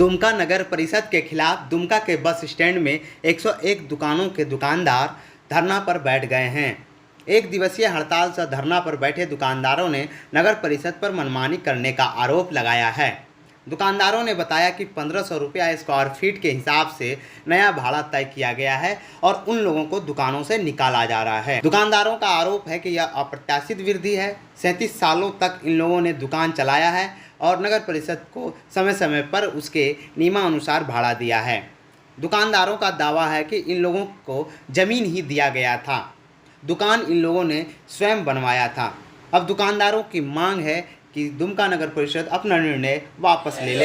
दुमका नगर परिषद के खिलाफ दुमका के बस स्टैंड में 101 दुकानों के दुकानदार धरना पर बैठ गए हैं। एक दिवसीय हड़ताल से धरना पर बैठे दुकानदारों ने नगर परिषद पर मनमानी करने का आरोप लगाया है। दुकानदारों ने बताया कि 1500 रुपया स्क्वायर फीट के हिसाब से नया भाड़ा तय किया गया है और उन लोगों को दुकानों से निकाला जा रहा है। दुकानदारों का आरोप है कि यह अप्रत्याशित वृद्धि है। 37 सालों तक इन लोगों ने दुकान चलाया है और नगर परिषद को समय समय पर उसके नियमानुसार भाड़ा दिया है। दुकानदारों का दावा है कि इन लोगों को ज़मीन ही दिया गया था, दुकान इन लोगों ने स्वयं बनवाया था। अब दुकानदारों की मांग है कि दुमका नगर परिषद अपना निर्णय वापस ले ले।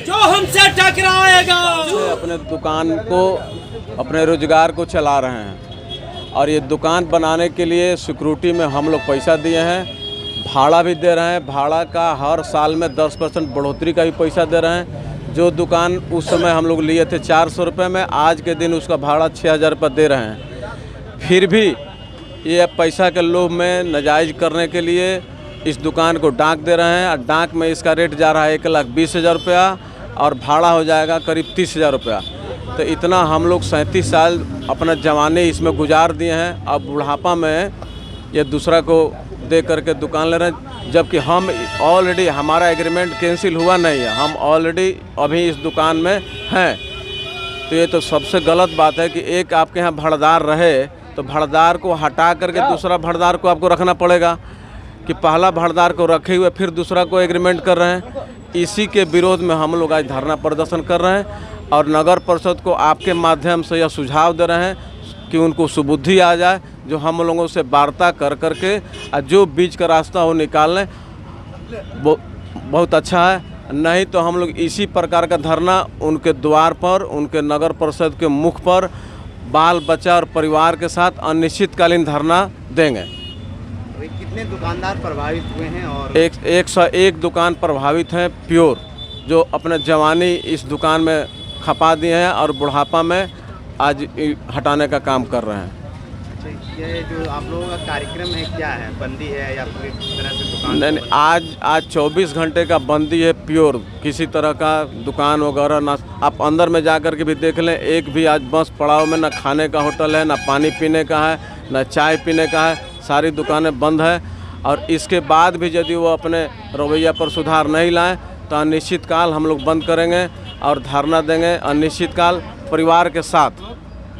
जो हमसे टकराएगा अपने दुकान को, अपने रोजगार को चला रहे हैं और ये दुकान बनाने के लिए सिक्योरिटी में हम लोग पैसा दिए हैं, भाड़ा भी दे रहे हैं। भाड़ा का हर साल में 10% बढ़ोतरी का भी पैसा दे रहे हैं। जो दुकान उस समय हम लोग लिए थे 400 रुपये में, आज के दिन उसका भाड़ा 6000 रुपये दे रहे हैं। फिर भी ये पैसा के लोभ में नाजायज़ करने के लिए इस दुकान को डाक दे रहे हैं और डाक में इसका रेट जा रहा है 1,20,000 रुपया और भाड़ा हो जाएगा करीब 30,000 रुपया। तो इतना हम लोग 37 साल अपना जवानी इसमें गुजार दिए हैं। अब बुढ़ापा में ये दूसरा को दे करके दुकान ले रहे हैं, जबकि हम ऑलरेडी, हमारा एग्रीमेंट कैंसिल हुआ नहीं है, हम ऑलरेडी अभी इस दुकान में हैं। तो ये तो सबसे गलत बात है कि एक आपके यहाँ भड़दार रहे तो भड़दार को हटा करके दूसरा भड़दार को आपको रखना पड़ेगा, कि पहला भड़दार को रखे हुए फिर दूसरा को एग्रीमेंट कर रहे हैं। इसी के विरोध में हम लोग आज धरना प्रदर्शन कर रहे हैं और नगर परिषद को आपके माध्यम से यह सुझाव दे रहे हैं कि उनको सुबुद्धि आ जाए, जो हम लोगों से वार्ता कर करके और जो बीच का रास्ता हो निकाल लें, बहुत अच्छा है। नहीं तो हम लोग इसी प्रकार का धरना उनके द्वार पर, उनके नगर परिषद के मुख पर बाल बच्चा और परिवार के साथ अनिश्चितकालीन धरना देंगे। कितने दुकानदार प्रभावित हुए हैं? और 101 दुकान प्रभावित हैं प्योर, जो अपने जवानी इस दुकान में खपा दिए हैं और बुढ़ापा में आज हटाने का काम कर रहे हैं। अच्छा, ये जो आप लोगों का कार्यक्रम है क्या है? बंदी है या पूरी तरह से दुकान? नहीं, आज 24 घंटे का बंदी है प्योर। किसी तरह का दुकान वगैरह ना, आप अंदर में जा कर के भी देख लें, एक भी आज बस पड़ाव में ना खाने का होटल है, ना पानी पीने का है, ना चाय पीने का है। सारी दुकानें बंद है और इसके बाद भी यदि वो अपने रवैया पर सुधार नहीं लाएं तो अनिश्चितकाल हम लोग बंद करेंगे और धरना देंगे अनिश्चितकाल परिवार के साथ।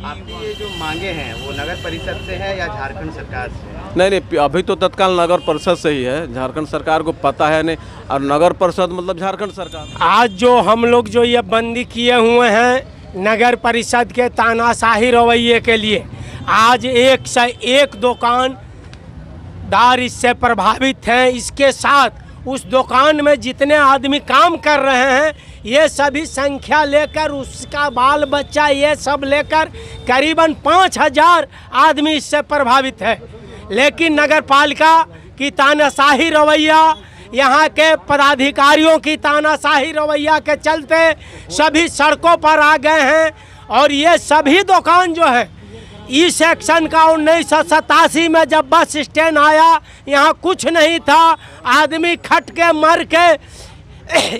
आपकी ये जो मांगे हैं वो नगर परिषद से है या झारखंड सरकार से? नहीं, अभी तो तत्काल नगर परिषद से ही है, झारखंड सरकार को पता है नहीं। और नगर परिषद मतलब झारखंड सरकार। आज जो हम लोग जो ये बंदी किए हुए हैं नगर परिषद के तानाशाही रवैये के लिए, आज 101 दुकानदार इससे प्रभावित हैं। इसके साथ उस दुकान में जितने आदमी काम कर रहे हैं, ये सभी संख्या लेकर, उसका बाल बच्चा ये सब लेकर करीबन 5000 आदमी इससे प्रभावित है। लेकिन नगर पालिका की तानाशाही रवैया, यहाँ के पदाधिकारियों की तानाशाही रवैया के चलते सभी सड़कों पर आ गए हैं। और ये सभी दुकान जो है, ई सेक्शन का 1987 में जब बस स्टैंड आया, यहाँ कुछ नहीं था, आदमी खट के मर के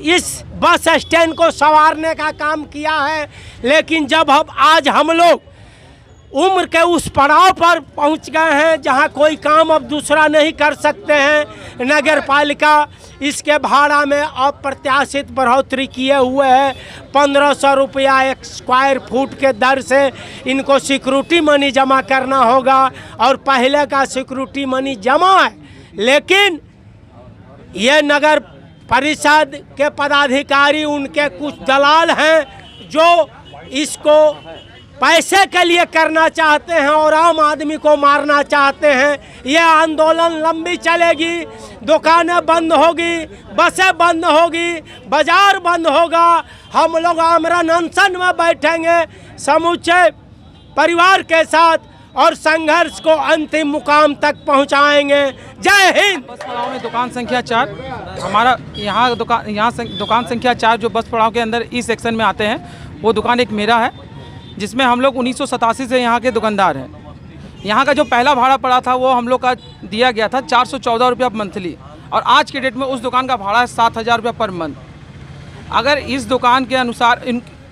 इस बस स्टैंड को संवारने का काम किया है। लेकिन जब आज हम लोग उम्र के उस पड़ाव पर पहुंच गए हैं जहां कोई काम अब दूसरा नहीं कर सकते हैं, नगर पालिका इसके भाड़ा में अप्रत्याशित बढ़ोतरी किए हुए है। 1500 रुपया एक स्क्वायर फुट के दर से इनको सिक्योरिटी मनी जमा करना होगा और पहले का सिक्योरिटी मनी जमा है। लेकिन ये नगर परिषद के पदाधिकारी, उनके कुछ दलाल हैं जो इसको पैसे के लिए करना चाहते हैं और आम आदमी को मारना चाहते हैं। ये आंदोलन लंबी चलेगी, दुकानें बंद होगी, बसें बंद होगी, बाजार बंद होगा। हम लोग आमरण अनशन में बैठेंगे समूचे परिवार के साथ और संघर्ष को अंतिम मुकाम तक पहुंचाएंगे। जय हिंद। बस पड़ाव में दुकान संख्या 4, हमारा यहाँ दुकान संख्या 4 जो बस पड़ाव के अंदर ई सेक्शन में आते हैं, वो दुकान एक मेरा है, जिसमें हम लोग 1987 से यहाँ के दुकानदार हैं। यहाँ का जो पहला भाड़ा पड़ा था वो हम लोग का दिया गया था 414 रुपया मंथली, और आज के डेट में उस दुकान का भाड़ा है 7000 रुपया पर मंथ। अगर इस दुकान के अनुसार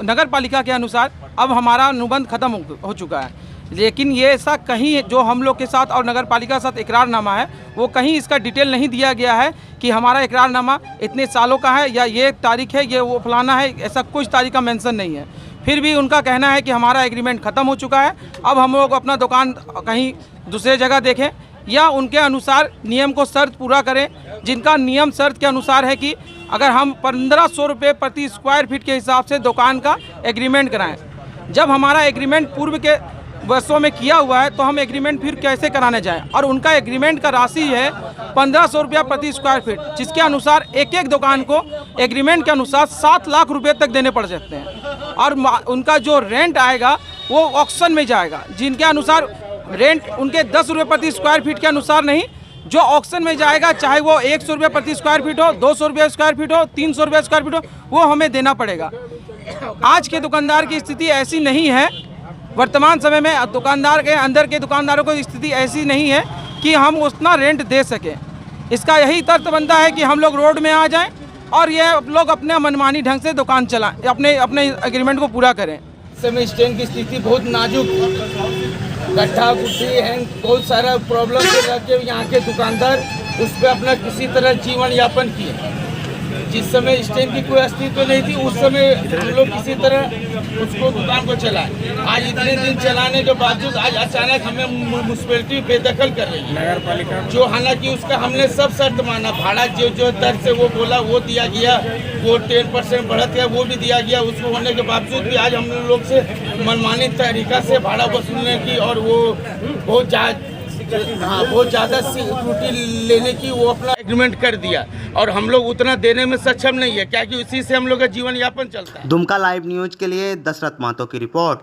नगर पालिका के अनुसार अब हमारा अनुबंध खत्म हो चुका है, लेकिन ये ऐसा कहीं जो हम लोग के साथ और नगर पालिका के साथ इकरारनामा है वो कहीं इसका डिटेल नहीं दिया गया है कि हमारा इकरारनामा इतने सालों का है या ये तारीख है, ये वो फलाना है, ऐसा कुछ तारीख का मेंशन नहीं है। फिर भी उनका कहना है कि हमारा एग्रीमेंट ख़त्म हो चुका है, अब हम लोग अपना दुकान कहीं दूसरे जगह देखें या उनके अनुसार नियम को शर्त पूरा करें, जिनका नियम शर्त के अनुसार है कि अगर हम 1500 रुपये प्रति स्क्वायर फीट के हिसाब से दुकान का एग्रीमेंट कराएं। जब हमारा एग्रीमेंट पूर्व के वर्षों में किया हुआ है तो हम एग्रीमेंट फिर कैसे कराने जाएं? और उनका एग्रीमेंट का राशि है 1500 रुपया प्रति स्क्वायर फीट, जिसके अनुसार एक एक दुकान को एग्रीमेंट के अनुसार 7 लाख रुपए तक देने पड़ सकते हैं। और उनका जो रेंट आएगा वो ऑक्शन में जाएगा, जिनके अनुसार रेंट उनके 10 रुपये प्रति स्क्वायर फीट के अनुसार नहीं, जो ऑक्शन में जाएगा, चाहे वो 100 रुपये प्रति स्क्वायर फीट हो, 200 रुपये स्क्वायर फीट हो, 300 रुपये स्क्वायर फीट हो, वो हमें देना पड़ेगा। आज के दुकानदार की स्थिति ऐसी नहीं है, वर्तमान समय में दुकानदार के अंदर के दुकानदारों को स्थिति ऐसी नहीं है कि हम उतना रेंट दे सकें। इसका यही तर्क बनता है कि हम लोग रोड में आ जाएं और ये लोग अपने मनमानी ढंग से दुकान चलाएं, अपने एग्रीमेंट को पूरा करें। इस समय स्टैंड की स्थिति बहुत नाजुक, गड्ढा गुड्ढी है, बहुत सारा प्रॉब्लम से रह के यहाँ के दुकानदार उस पर अपना किसी तरह जीवन यापन किए। जिस समय स्टैंड की कोई अस्तित्व नहीं थी उस समय हम लोग किसी तरह उसको दुकान को चलाए। आज इतने दिन चलाने के बावजूद आज अचानक हमें म्युनिसिपैलिटी बेदखल कर रही है, नगर पालिका, जो हालांकि उसका हमने सब शर्त माना, भाड़ा जो दर से वो बोला वो दिया गया, वो 10% बढ़त गया वो भी दिया गया। उसको होने के बावजूद भी आज हम लोग से मनमानी तरीका से भाड़ा वसूलने की और वो बहुत ज़्यादा सिक्योरिटी लेने की वो अपना एग्रीमेंट कर दिया और हम लोग उतना देने में सक्षम नहीं है, क्योंकि उसी से हम लोग का जीवन यापन चलता है। दुमका लाइव न्यूज के लिए दशरथ महतो की रिपोर्ट।